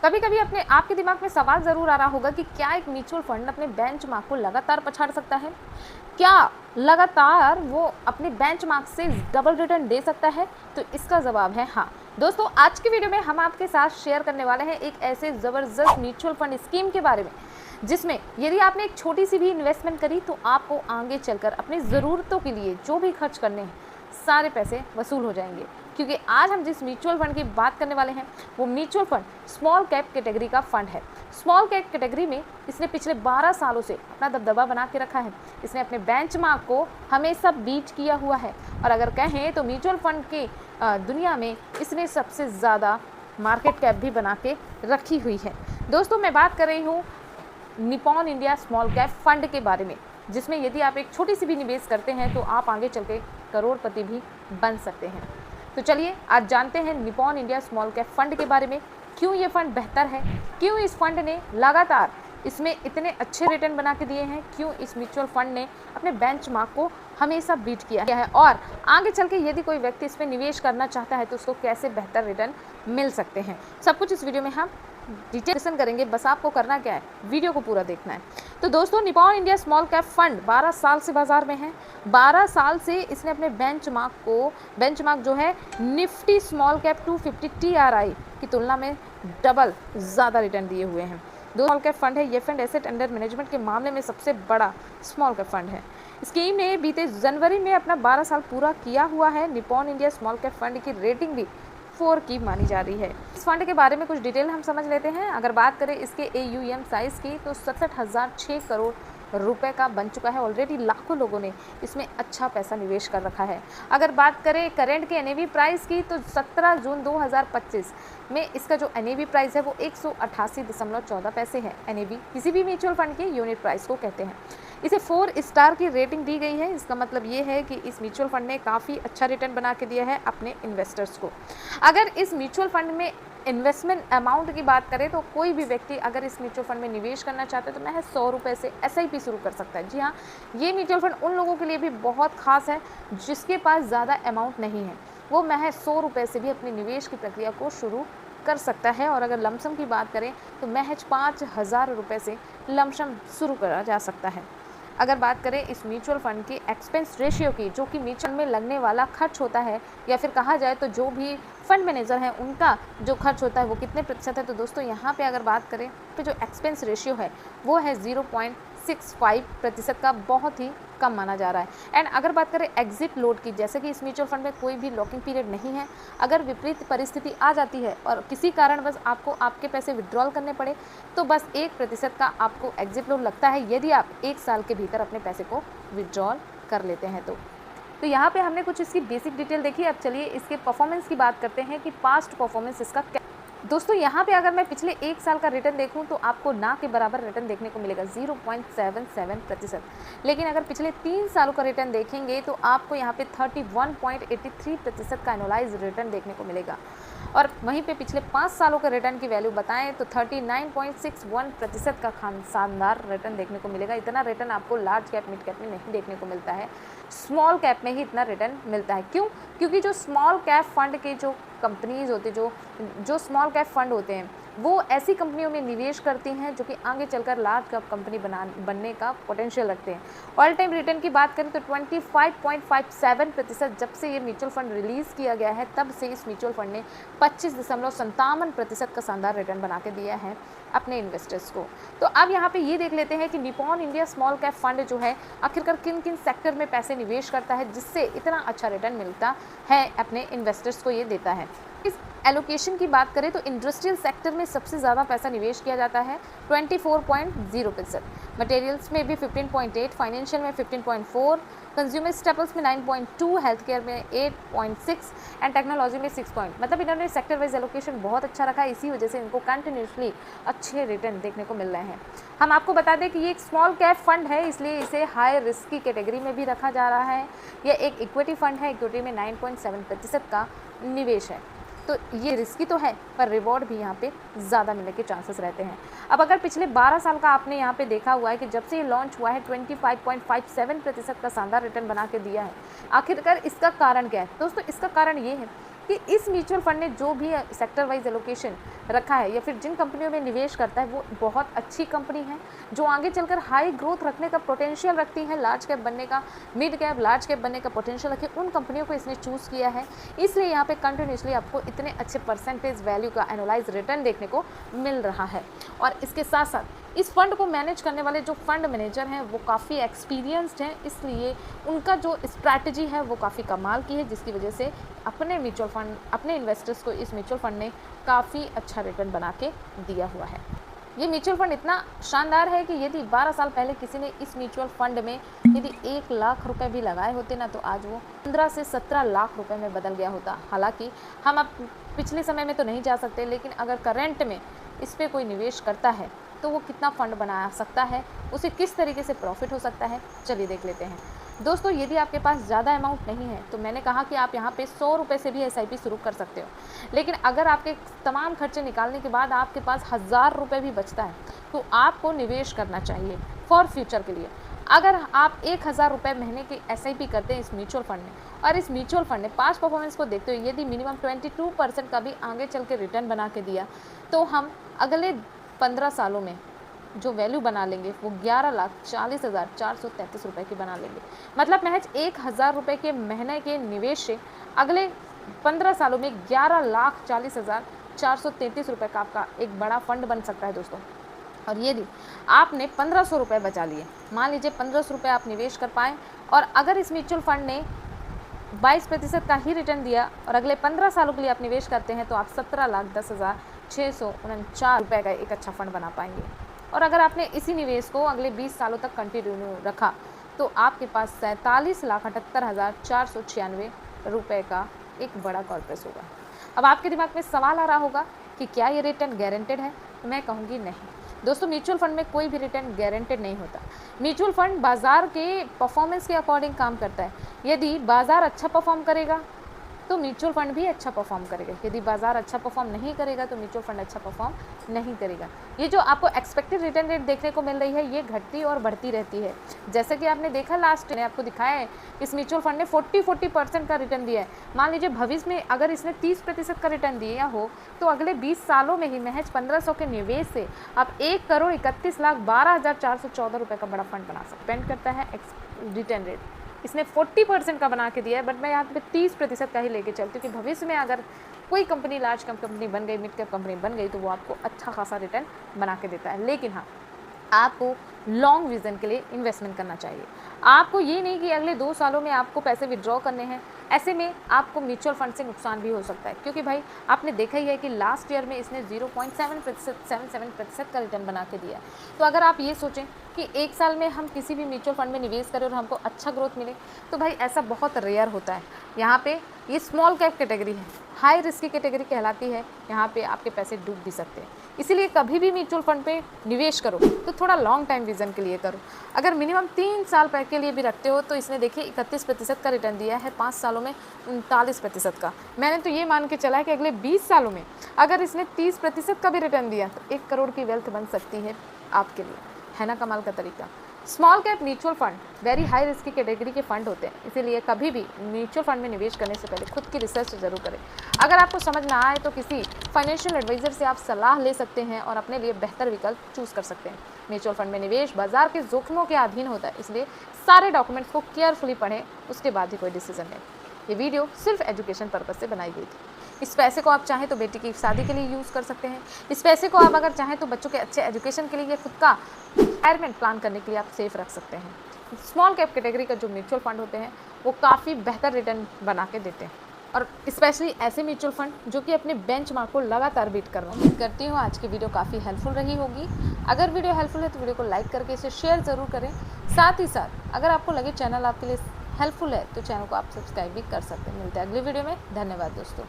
कभी कभी अपने आपके दिमाग में सवाल ज़रूर आ रहा होगा कि क्या एक म्यूचुअल फंड अपने बेंचमार्क को लगातार पछाड़ सकता है? क्या लगातार वो अपने बेंचमार्क से डबल रिटर्न दे सकता है? तो इसका जवाब है हाँ। दोस्तों, आज की वीडियो में हम आपके साथ शेयर करने वाले हैं एक ऐसे ज़बरदस्त म्यूचुअल फंड स्कीम के बारे में जिसमें यदि आपने एक छोटी सी भी इन्वेस्टमेंट करी तो आपको आगे चलकर अपनी ज़रूरतों के लिए जो भी खर्च करने हैं सारे पैसे वसूल हो जाएंगे। क्योंकि आज हम जिस म्यूचुअल फंड की बात करने वाले हैं वो mutual fund small cap category का फंड है। स्मॉल कैप कैटेगरी में इसने पिछले 12 सालों से अपना दबदबा बना के रखा है। इसने अपने बेंचमार्क को हमेशा बीट किया हुआ है और अगर कहें तो म्यूचुअल फंड की दुनिया में इसने सबसे ज़्यादा मार्केट कैप भी बना के रखी हुई है। दोस्तों, मैं बात कर रही हूँ Nippon India small cap fund के बारे में, जिसमें यदि आप एक छोटी सी भी निवेश करते हैं तो आप आगे चल के करोड़पति भी बन सकते हैं। तो चलिए आज जानते हैं Nippon India small cap fund के बारे में। क्यों ये फंड बेहतर है, क्यों इस फंड ने लगातार इसमें इतने अच्छे रिटर्न बना के दिए हैं, क्यों इस म्यूचुअल फंड ने अपने बेंचमार्क को हमेशा बीट किया है और आगे चल के यदि कोई व्यक्ति इसमें निवेश करना चाहता है तो उसको कैसे बेहतर रिटर्न मिल सकते हैं, सब कुछ इस वीडियो में हम डिटेल्स करेंगे। बस आपको करना क्या है, वीडियो को पूरा देखना है। तो दोस्तों, Nippon India small cap fund 12 साल से बाजार में है। 12 साल से इसने अपने बेंचमार्क जो है निफ्टी स्मॉल कैप 250 TRI की तुलना में डबल ज़्यादा रिटर्न दिए हुए हैं। दो स्मॉल कैप फंड है। ये फंड एसेट अंडर मैनेजमेंट के मामले में सबसे बड़ा स्मॉल कैप फंड है। स्कीम ने बीते जनवरी में अपना 12 साल पूरा किया हुआ है। Nippon India small cap fund की रेटिंग भी 4 की मानी जा रही है। इस फंड के बारे में कुछ डिटेल हम समझ लेते हैं। अगर बात करें इसके AUM साइज़ की तो 67,006 करोड़ रुपए का बन चुका है। ऑलरेडी लाखों लोगों ने इसमें अच्छा पैसा निवेश कर रखा है। अगर बात करें करंट के NAV प्राइस की तो 17 जून 2025 में इसका जो NAV प्राइस है वो 188.14 पैसे है। NAV किसी भी म्यूचुअल फंड के यूनिट प्राइस को कहते हैं। इसे 4 स्टार की रेटिंग दी गई है। इसका मतलब ये है कि इस म्यूचुअल फंड ने काफ़ी अच्छा रिटर्न बना के दिया है अपने इन्वेस्टर्स को। अगर इस म्यूचुअल फंड में इन्वेस्टमेंट अमाउंट की बात करें तो कोई भी व्यक्ति अगर इस म्यूचुअल फंड में निवेश करना चाहते हैं तो महज 100 रुपये से SIP शुरू कर सकता है। जी हाँ, ये म्यूचुअल फंड उन लोगों के लिए भी बहुत खास है जिसके पास ज़्यादा अमाउंट नहीं है। वो महज 100 रुपये से भी अपने निवेश की प्रक्रिया को शुरू कर सकता है। और अगर लमसम की बात करें तो महज 5,000 रुपये से लमसम शुरू करा जा सकता है। अगर बात करें इस म्यूचुअल फंड की एक्सपेंस रेशियो की, जो कि म्यूचुअल में लगने वाला खर्च होता है, या फिर कहा जाए तो जो भी फंड मैनेजर है उनका जो खर्च होता है वो कितने प्रतिशत है, तो दोस्तों यहाँ पे अगर बात करें तो जो एक्सपेंस रेशियो है वो है 0.65% का, बहुत ही कम माना जा रहा है। एंड अगर बात करें एग्जिट लोड की, जैसे कि इस म्यूचुअल फंड में कोई भी लॉकिंग पीरियड नहीं है। अगर विपरीत परिस्थिति आ जाती है और किसी कारण बस आपको आपके पैसे विड्रॉल करने पड़े तो बस 1% का आपको एग्जिट लोड लगता है यदि आप 1 साल के भीतर अपने पैसे को विड्रॉल कर लेते हैं तो यहाँ पे हमने कुछ इसकी बेसिक डिटेल देखी। अब चलिए इसके परफॉर्मेंस की बात करते हैं कि पास्ट परफॉर्मेंस इसका क्या। दोस्तों, यहाँ पे अगर मैं पिछले 1 साल का रिटर्न देखूँ तो आपको ना के बराबर रिटर्न देखने को मिलेगा 0.77%। लेकिन अगर पिछले 3 सालों का रिटर्न देखेंगे तो आपको यहाँ पे 31.83% का एनुअलाइज रिटर्न देखने को मिलेगा। और वहीं पे पिछले 5 सालों के रिटर्न की वैल्यू बताएं तो 39.61% का शानदार रिटर्न देखने को मिलेगा। इतना रिटर्न आपको लार्ज कैप मिड कैप में नहीं देखने को मिलता है, स्मॉल कैप में ही इतना रिटर्न मिलता है। क्यों? क्योंकि जो स्मॉल कैप फंड के जो कंपनीज होते जो स्मॉल कैप फंड होते हैं वो ऐसी कंपनियों में निवेश करती हैं जो कि आगे चलकर लार्ज कैप कंपनी बनने का पोटेंशियल रखते हैं। ऑल टाइम रिटर्न की बात करें तो 25.57% जब से ये म्यूचुअल फंड रिलीज़ किया गया है तब से इस म्यूचुअल फंड ने 25.57% का शानदार रिटर्न बना के दिया है अपने इन्वेस्टर्स को। तो अब यहाँ पे ये देख लेते हैं कि Nippon India small cap fund जो है आखिरकार किन किन सेक्टर में पैसे निवेश करता है जिससे इतना अच्छा रिटर्न मिलता है अपने इन्वेस्टर्स को ये देता है। इस एलोकेशन की बात करें तो इंडस्ट्रियल सेक्टर में सबसे ज़्यादा पैसा निवेश किया जाता है 24.0%, मटेरियल्स में भी 15.8, फाइनेंशियल में 15.4, कंज्यूमर स्टेपल्स में 9.2, हेल्थ केयर में 8.6 एंड टेक्नोलॉजी में 6 पॉइंट। मतलब इन्होंने सेक्टर वाइज एलोकेशन बहुत अच्छा रखा है, इसी वजह से इनको कंटिन्यूसली अच्छे रिटर्न देखने को मिल रहे हैं। हम आपको बता दें कि ये एक स्मॉल कैप फंड है, इसलिए इसे हाई रिस्क की कैटेगरी में भी रखा जा रहा है। यह एक इक्विटी फंड है, इक्विटी में 9.7% का निवेश है। तो ये रिस्की तो है पर रिवॉर्ड भी यहाँ पे ज़्यादा मिलने के चांसेस रहते हैं। अब अगर पिछले 12 साल का आपने यहाँ पे देखा हुआ है कि जब से ये लॉन्च हुआ है 25.57% का शानदार रिटर्न बना के दिया है। आखिरकार इसका कारण क्या है दोस्तों? इसका कारण ये है कि इस म्यूचुअल फंड ने जो भी सेक्टर वाइज एलोकेशन रखा है या फिर जिन कंपनियों में निवेश करता है वो बहुत अच्छी कंपनी है जो आगे चलकर हाई ग्रोथ रखने का पोटेंशियल रखती है, लार्ज कैप बनने का, मिड कैप, लार्ज कैप बनने का पोटेंशियल रखे, उन कंपनियों को इसने चूज़ किया है। इसलिए यहाँ पे कंटिन्यूसली आपको इतने अच्छे परसेंटेज वैल्यू का एनालाइज रिटर्न देखने को मिल रहा है। और इसके साथ साथ इस फंड को मैनेज करने वाले जो फंड मैनेजर हैं वो काफ़ी एक्सपीरियंस्ड हैं, इसलिए उनका जो स्ट्रैटेजी है वो काफ़ी कमाल की है, जिसकी वजह से अपने म्यूचुअल फंड, अपने इन्वेस्टर्स को इस म्यूचुअल फंड ने काफ़ी अच्छा रिटर्न बना के दिया हुआ है। ये म्यूचुअल फंड इतना शानदार है कि यदि 12 साल पहले किसी ने इस म्यूचुअल फंड में यदि 1 लाख रुपए भी लगाए होते ना तो आज वो 15 से 17 लाख रुपए में बदल गया होता। हालांकि हम अब पिछले समय में तो नहीं जा सकते, लेकिन अगर करंट में इस पर कोई निवेश करता है तो वो कितना फंड बना सकता है, उसे किस तरीके से प्रॉफिट हो सकता है, चलिए देख लेते हैं। दोस्तों, यदि आपके पास ज़्यादा अमाउंट नहीं है तो मैंने कहा कि आप यहाँ पे 100 रुपये से भी SIP शुरू कर सकते हो, लेकिन अगर आपके तमाम खर्चे निकालने के बाद आपके पास 1000 रुपये भी बचता है तो आपको निवेश करना चाहिए फॉर फ्यूचर के लिए। अगर आप 1000 रुपये महीने की SIP करते हैं इस म्यूचुअल फंड में और इस म्यूचुअल फंड ने पास्ट परफॉर्मेंस को देखते हुए यदि मिनिमम 22% का भी आगे चल के रिटर्न बना के दिया तो हम अगले 15 सालों में जो वैल्यू बना लेंगे वो 11,40,433 रुपये की बना लेंगे। मतलब महज 1000 रुपये के महीने के निवेश से अगले 15 सालों में 11,40,433 रुपये का आपका एक बड़ा फंड बन सकता है दोस्तों। और यदि आपने 1500 रुपये बचा लिए, मान लीजिए 1500 रुपये आप निवेश कर पाएँ और अगर इस म्यूचुअल फंड ने 22% का ही रिटर्न दिया और अगले 15 सालों के लिए आप निवेश करते हैं तो आप 17,10,649 रुपये का एक अच्छा फंड बना पाएंगे। और अगर आपने इसी निवेश को अगले 20 सालों तक कंटिन्यू रखा तो आपके पास 47,78,496 रुपये का एक बड़ा कॉर्पस होगा। अब आपके दिमाग में सवाल आ रहा होगा कि क्या ये रिटर्न गारंटेड है? मैं कहूँगी नहीं दोस्तों, म्यूचुअल फंड में कोई भी रिटर्न गारंटेड नहीं होता। म्यूचुअल फंड बाज़ार के परफॉर्मेंस के अकॉर्डिंग काम करता है। यदि बाज़ार अच्छा परफॉर्म करेगा तो म्यूचुअल फंड भी अच्छा परफॉर्म करेगा, यदि बाजार अच्छा परफॉर्म नहीं करेगा तो म्यूचुअल फंड अच्छा परफॉर्म नहीं करेगा। ये जो आपको एक्सपेक्टेड रिटर्न रेट देखने को मिल रही है ये घटती और बढ़ती रहती है। जैसे कि आपने देखा लास्ट ने आपको दिखाया है इस म्यूचुअल फंड ने 40% का रिटर्न दिया है। मान लीजिए भविष्य में अगर इसने 30% का रिटर्न दिया हो तो अगले 20 सालों में ही महज 1500 के निवेश से आप 1,31,12,414 रुपये का बड़ा फंड बना सकते। डिपेंड करता है रिटर्न रेट। इसने 40% का बना के दिया है, बट मैं यहाँ पे 30% का ही लेके चलती हूँ कि भविष्य में अगर कोई कंपनी लार्ज कैप कंपनी बन गई, मिड कैप कंपनी बन गई तो वो आपको अच्छा खासा रिटर्न बना के देता है। लेकिन हाँ, आपको लॉन्ग विजन के लिए इन्वेस्टमेंट करना चाहिए। आपको ये नहीं कि अगले 2 सालों में आपको पैसे विड्रॉ करने हैं, ऐसे में आपको म्यूचुअल फंड से नुकसान भी हो सकता है, क्योंकि भाई आपने देखा ही है कि लास्ट ईयर में इसने 0.77% का रिटर्न बना के दिया है। तो अगर आप ये सोचें कि 1 साल में हम किसी भी म्यूचुअल फंड में निवेश करें और हमको अच्छा ग्रोथ मिले तो भाई ऐसा बहुत रेयर होता है। यहाँ पे ये स्मॉल कैप कैटेगरी है, हाई रिस्क की कैटेगरी कहलाती है, यहाँ पे आपके पैसे डूब भी सकते हैं। इसीलिए कभी भी म्यूचुअल फंड पे निवेश करो तो थोड़ा लॉन्ग टाइम विजन के लिए करो। अगर मिनिमम 3 साल के लिए भी रखते हो तो इसने देखिए 31% का रिटर्न दिया है, 5 सालों में 39% का। मैंने तो ये मान के चला है कि अगले 20 सालों में अगर इसने 30% का भी रिटर्न दिया तो 1 करोड़ की वेल्थ बन सकती है आपके लिए। है ना कमाल का तरीका। Small cap mutual fund very high risk की कैटेगरी के फंड होते हैं, इसीलिए कभी भी म्यूचुअल फंड में निवेश करने से पहले खुद की रिसर्च जरूर करें। अगर आपको समझ ना आए तो किसी फाइनेंशियल एडवाइजर से आप सलाह ले सकते हैं और अपने लिए बेहतर विकल्प चूज़ कर सकते हैं। म्यूचुअल फंड में निवेश बाजार के जोखिमों के अधीन होता है, इसलिए सारे डॉक्यूमेंट्स को केयरफुली पढ़ें, उसके बाद ही कोई डिसीजन लें। ये वीडियो सिर्फ एजुकेशन पर्पज़ से बनाई गई थी। इस पैसे को आप चाहें तो बेटी की शादी के लिए यूज़ कर सकते हैं। इस पैसे को आप अगर चाहें तो बच्चों के अच्छे एजुकेशन के लिए या खुद का रिटायरमेंट प्लान करने के लिए आप सेफ रख सकते हैं। स्मॉल कैप कैटेगरी का जो म्यूचुअल फंड होते हैं वो काफ़ी बेहतर रिटर्न बना के देते हैं, और स्पेशली ऐसे म्यूचुअल फंड जो कि अपने बेंचमार्क को लगातार बीट कर रहे हैं। उम्मीद करती हूँ आज की वीडियो काफ़ी हेल्पफुल रही होगी। अगर वीडियो हेल्पफुल है तो वीडियो को लाइक करके इसे शेयर ज़रूर करें। साथ ही साथ अगर आपको लगे चैनल आपके लिए हेल्पफुल है तो चैनल को आप सब्सक्राइब भी कर सकते हैं। मिलते हैं अगली वीडियो में। धन्यवाद दोस्तों।